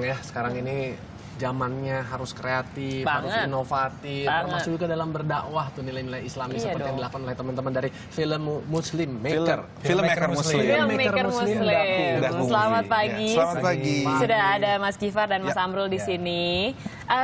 Ya, sekarang ini zamannya harus kreatif, Banget. harus inovatif, termasuk juga dalam berdakwah tuh nilai-nilai Islami seperti yang dilakukan oleh teman-teman dari Film Muslim Maker. Filmmaker Muslim. Filmmaker Muslim. Daku. Selamat pagi. Selamat pagi. Sudah ada Mas Kifar dan Mas Amrul di sini.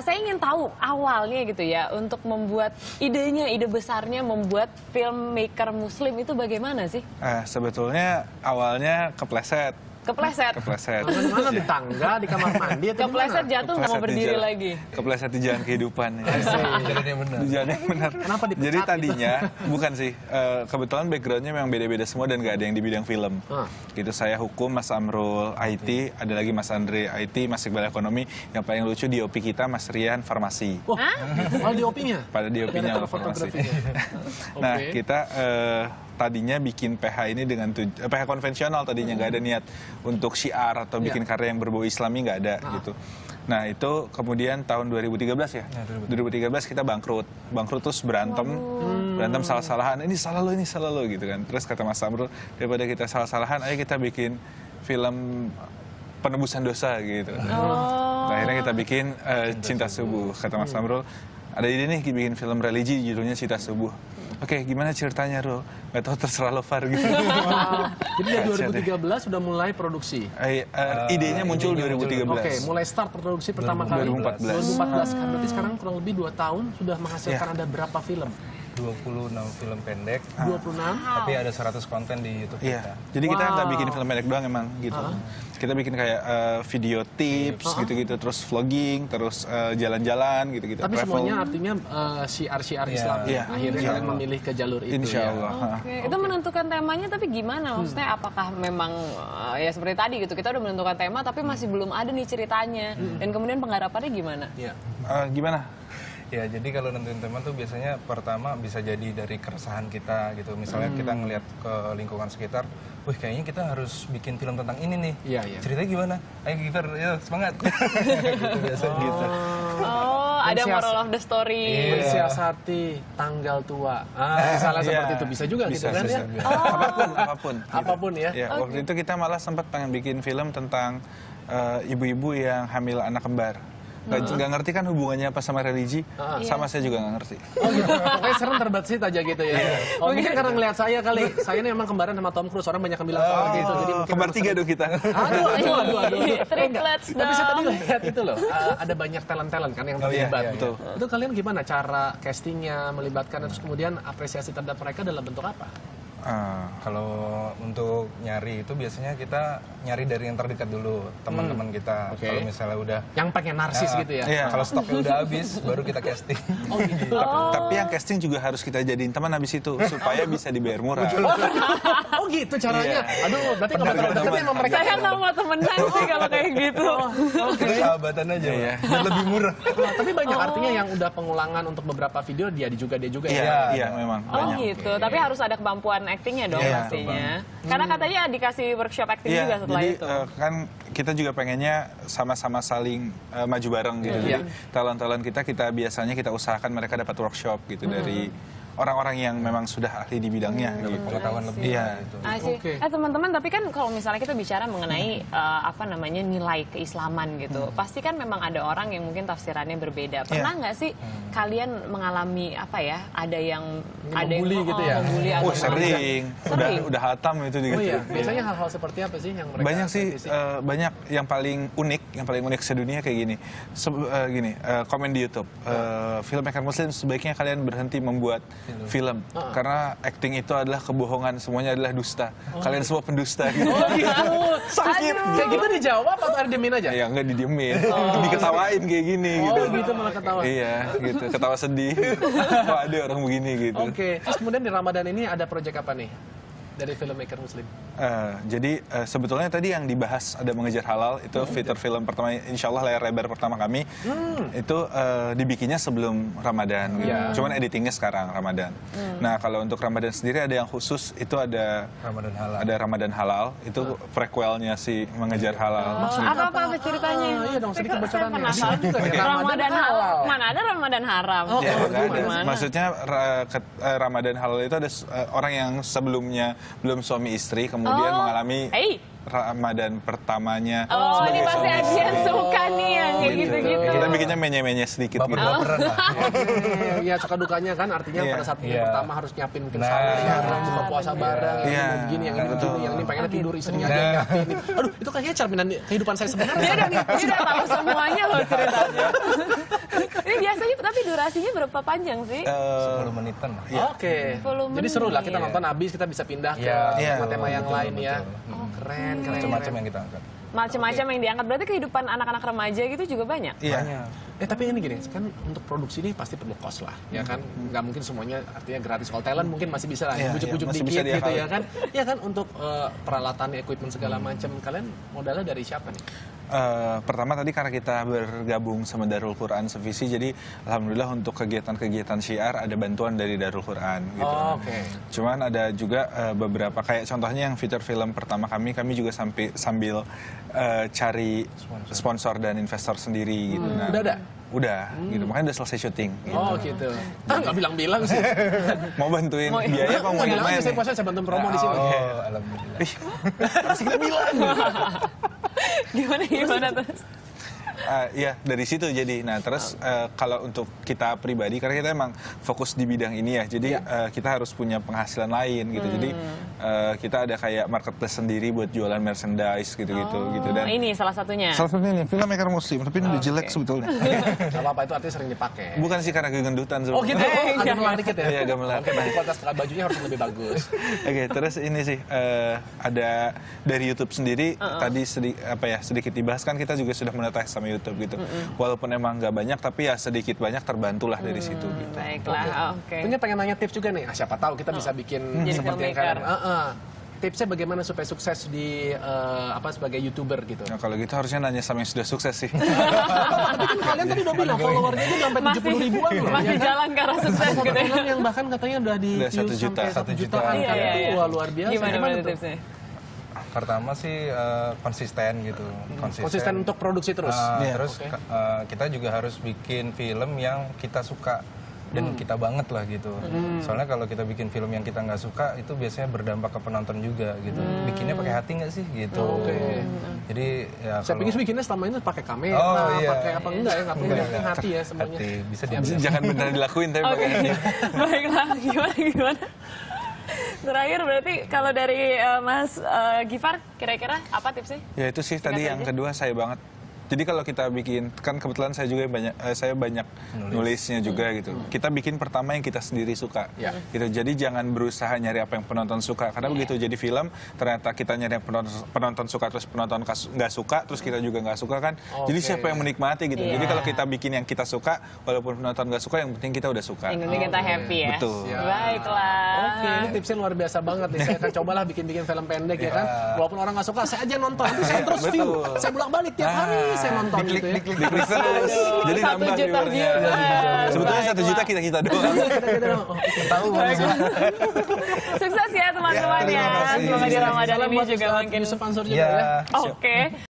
Saya ingin tahu awalnya gitu ya, untuk membuat idenya, ide besarnya membuat Filmmaker Muslim itu bagaimana sih? Sebetulnya awalnya kepleset. Kepleset. Mana di tangga, di kamar mandi atau Kepleset di mana? jatuh nggak mau berdiri lagi. Kepleset di jalan kehidupan. Di jalan yang benar. Kenapa dipecat Jadi gitu? tadinya, bukan sih, kebetulan backgroundnya memang beda-beda semua dan nggak ada yang di bidang film. Gitu, saya hukum, Mas Amrul IT, ada lagi Mas Andre IT, Mas Iqbal Ekonomi. Yang paling lucu DOP kita Mas Rian Farmasi. Oh, DOP-nya? Pada DOP-nya Direktur Farmasi. fotografinya. Nah, Oke. kita tadinya bikin PH ini dengan PH konvensional tadinya, nggak ada niat untuk syiar atau bikin karya yang berbau Islami, nggak ada gitu. Nah itu kemudian tahun 2013 ya, 2013 kita bangkrut terus berantem salah-salahan, ini salah lo gitu kan. Terus kata Mas Amrul, daripada kita salah-salahan, ayo kita bikin film penebusan dosa gitu. Nah, akhirnya kita bikin Cinta Subuh. Kata Mas Amrul, ada ide nih bikin film religi judulnya Cinta Subuh. Oke, gimana ceritanya, Rul? Gak tau, terserah lo, Far gitu. Jadi dari 2013 sudah mulai produksi? Idenya muncul 2013. Oke, mulai start produksi pertama kali? 2014. 2014 kan, berarti sekarang kurang lebih 2 tahun sudah menghasilkan ada berapa film? 26 film pendek, 26? tapi ada 100 konten di YouTube kita. Iya, jadi kita nggak bikin film pendek doang emang gitu. Kita bikin kayak video tips gitu-gitu, terus vlogging, terus jalan-jalan gitu-gitu. Tapi travel. semuanya artinya syiar-syiar Islam. Iya. Akhirnya kalian memilih ke jalur itu. Insya Allah. Oke, itu menentukan temanya tapi gimana? Maksudnya apakah memang ya seperti tadi gitu, kita udah menentukan tema tapi masih belum ada nih ceritanya. Dan kemudian penggarapannya gimana? Ya. Gimana? Ya, jadi kalau nentuin tema tuh biasanya pertama bisa jadi dari keresahan kita gitu. Misalnya kita ngelihat ke lingkungan sekitar, wih kayaknya kita harus bikin film tentang ini nih. Iya, iya. Ceritanya gimana? Ayo Giver, ya semangat. Gitu biasa gitu. Oh, ada moral of the story. Bersiasati tanggal tua. Misalnya seperti itu bisa juga gitu kan ya? Apapun ya. Ya, waktu itu kita malah sempat pengen bikin film tentang ibu-ibu yang hamil anak kembar. Nggak ngerti kan hubungannya apa sama religi, sama saya juga nggak ngerti. Oh gitu, pokoknya serem terbesit aja gitu ya. Oh mungkin karena ngeliat saya kali, saya ini emang kembaran sama Tom Cruise, orang banyak yang bilang gitu. Jadi mungkin Kembar 3 dong kita. Aduh. Triplets Tapi saya tadi dong. lihat itu loh, ada banyak talent-talent kan yang terlibat. betul. Itu kalian gimana cara castingnya, melibatkan, terus kemudian apresiasi terhadap mereka dalam bentuk apa? Kalau untuk nyari itu biasanya kita nyari dari yang terdekat dulu, teman-teman kita. Oke. Kalau misalnya udah Yang pengen narsis gitu ya? Iya. kalau stoknya udah habis, baru kita casting. Oh gitu. Tapi yang casting juga harus kita jadiin teman habis itu supaya bisa dibayar murah. Oh gitu caranya. Aduh, berarti nggak bakal deket sama mereka. Saya nggak mau temenan sih kalau kayak gitu. Kita sahabatan aja, Iya. biar lebih murah. Nah, tapi banyak artinya yang udah pengulangan untuk beberapa video dia juga ya. Iya, memang Oh banyak. gitu, tapi harus ada kemampuan actingnya dong Iya, pastinya. Karena katanya dikasih workshop acting juga setelah jadi itu. kan kita juga pengennya sama-sama saling maju bareng gitu. Jadi talent-talent kita biasanya kita usahakan mereka dapat workshop gitu dari orang-orang yang memang sudah ahli di bidangnya. Gitu. Pengetahuan lebih. Iya. Gitu. I see. Oke. Teman-teman, tapi kan kalau misalnya kita bicara mengenai apa namanya nilai keislaman gitu, pasti kan memang ada orang yang mungkin tafsirannya berbeda. Pernah nggak sih kalian mengalami apa ya? Ada yang membuli gitu ya? Membuli Oh agama. sering, Sering. udah hatam itu juga. Oh iya, biasanya hal-hal seperti apa sih yang mereka Banyak sih, kritisi? banyak yang paling unik sedunia kayak gini. Komen di YouTube, Filmmaker Muslim sebaiknya kalian berhenti membuat film karena acting itu adalah kebohongan, semuanya adalah dusta. Kalian semua pendusta. Gitu. Oh gitu. Sakit. Kayak gitu dijawab atau ada diemin aja? Ya nggak didiemin, diketawain kayak gini gitu. Oh gitu malah ketawa. Iya, gitu, ketawa sedih. Kok ada orang begini gitu. Oke. Terus kemudian di Ramadan ini ada proyek apa nih dari Filmmaker Muslim? Jadi sebetulnya tadi yang dibahas ada mengejar halal itu fitur film pertama, insya Allah layar lebar pertama kami itu dibikinnya sebelum Ramadan gitu. Cuman editingnya sekarang Ramadan. Nah kalau untuk Ramadan sendiri ada yang khusus, itu ada Ramadan halal itu prequelnya si mengejar halal. Apa ceritanya? Iya dong, sedikit bocorannya. Penasaran juga ya. Ramadan halal. Mana ada Ramadan haram? Ya, nggak ada. Gimana? Maksudnya Ramadan halal itu ada orang yang sebelumnya belum suami istri, kemudian mengalami Ramadan pertamanya. Oh, ini pasti Adrian suka nih yang kayak gitu-gitu. Kita bikinnya menye-menye sedikit gitu. Iya, suka dukanya kan artinya pada saat yang pertama harus nyiapin mungkin sahur, buka puasa bareng, yang ini begini, yang ini begini, yang ini pengennya tidur istrinya aja yang nyiapin. Aduh, itu kayaknya cerminan kehidupan saya sebenarnya. Dia udah tahu semuanya loh ceritanya. Ini biasanya tapi durasinya berapa panjang sih? 10 menitan. Oke. Jadi seru lah kita nonton habis kita bisa pindah ke tema-tema yang lain ya. Keren. Macam-macam yang kita angkat. Macam-macam yang diangkat. Berarti kehidupan anak-anak remaja gitu juga banyak? Iya. Tapi ini gini, kan untuk produksi ini pasti perlu cost lah, ya kan? Nggak mungkin semuanya artinya gratis. Kalau talent mungkin masih bisa lah, bujuk-bujuk dikit gitu ya kan? Ya kan, untuk peralatan, equipment segala macam. Kalian modalnya dari siapa nih? Pertama tadi karena kita bergabung sama Darul Quran Sevisi, jadi alhamdulillah untuk kegiatan-kegiatan syiar ada bantuan dari Darul Quran gitu. Cuman ada juga beberapa kayak contohnya yang feature film pertama kami juga sambil cari sponsor dan investor sendiri gitu. Nah, udah gitu, makanya udah selesai syuting gitu. Gitu. Nggak bilang-bilang sih. Mau bantuin biaya apa mau main? Saya puasa saya bantuin promo di sini. Alhamdulillah. Harus kita bilang. Gimana terus? Iya, dari situ jadi. Nah, terus kalau untuk kita pribadi, karena kita emang fokus di bidang ini ya, jadi kita harus punya penghasilan lain gitu. Jadi kita ada kayak marketplace sendiri buat jualan merchandise gitu-gitu. Gitu. Dan ini salah satunya? Salah satunya nih, filmmaker muslim, tapi ini udah jelek sebetulnya. Gak apa-apa, itu artinya sering dipakai. Bukan sih karena kegendutan sebetulnya. Oh gitu, agak melar dikit ya? Iya, agak melar. Oke, berarti kualitas bajunya harus lebih bagus. Oke, terus ini sih, ada dari YouTube sendiri, tadi sedikit dibahas kan kita juga sudah monetisasi sama YouTube gitu. Walaupun emang nggak banyak, tapi ya sedikit banyak terbantulah dari situ gitu. Baiklah, oke. Ini pengen nanya tips juga nih, siapa tahu kita bisa bikin seperti yang kalian. Tipsnya bagaimana supaya sukses di sebagai YouTuber gitu? Nah, kalau gitu harusnya nanya sama yang sudah sukses sih. Tapi kan kalian tadi udah bilang followernya aja sampai 70 ribuan loh. Masih jalan ke arah sukses gitu ya. Yang bahkan katanya udah di views sampai 1 jutaan. Itu luar biasa. Gimana tipsnya? Pertama sih konsisten gitu. Konsisten untuk produksi terus. Terus kita juga harus bikin film yang kita suka dan kita banget lah gitu. Soalnya kalau kita bikin film yang kita nggak suka itu biasanya berdampak ke penonton juga gitu. Bikinnya pakai hati nggak sih gitu. Jadi ya saya pikir bikinnya selama ini pakai kamera, pakai apa enggak ya, nggak perlu pakai hati ya semuanya. Hati. Bisa Jangan benar dilakuin tapi pakai hati. Baiklah, gimana? Terakhir berarti kalau dari Mas Gifar, kira-kira apa tipsnya? Ya itu sih tadi yang kedua saya banget. Jadi kalau kita bikin, kan kebetulan saya juga banyak nulisnya juga gitu. Kita bikin pertama yang kita sendiri suka, gitu. Jadi jangan berusaha nyari apa yang penonton suka, karena begitu jadi film ternyata kita nyari yang penonton suka terus penonton nggak suka, terus kita juga nggak suka kan. Jadi siapa yang menikmati gitu. Jadi kalau kita bikin yang kita suka, walaupun penonton nggak suka, yang penting kita udah suka. Yang penting kita happy ya. Betul. Baiklah. Oke, ini tipsnya luar biasa banget nih. Saya akan cobalah bikin film pendek ya kan. Walaupun orang nggak suka, saya aja nonton. Saya terus view. Saya bolak-balik tiap hari. Saya nonton gitu ya. Diklik terus. Jadi nambah viewernya. Sebetulnya 1 juta kita doang. Tahu. Sukses ya teman-teman ya. Semoga di Ramadan ini juga makin. Yusuf Mansur juga ya. Oke.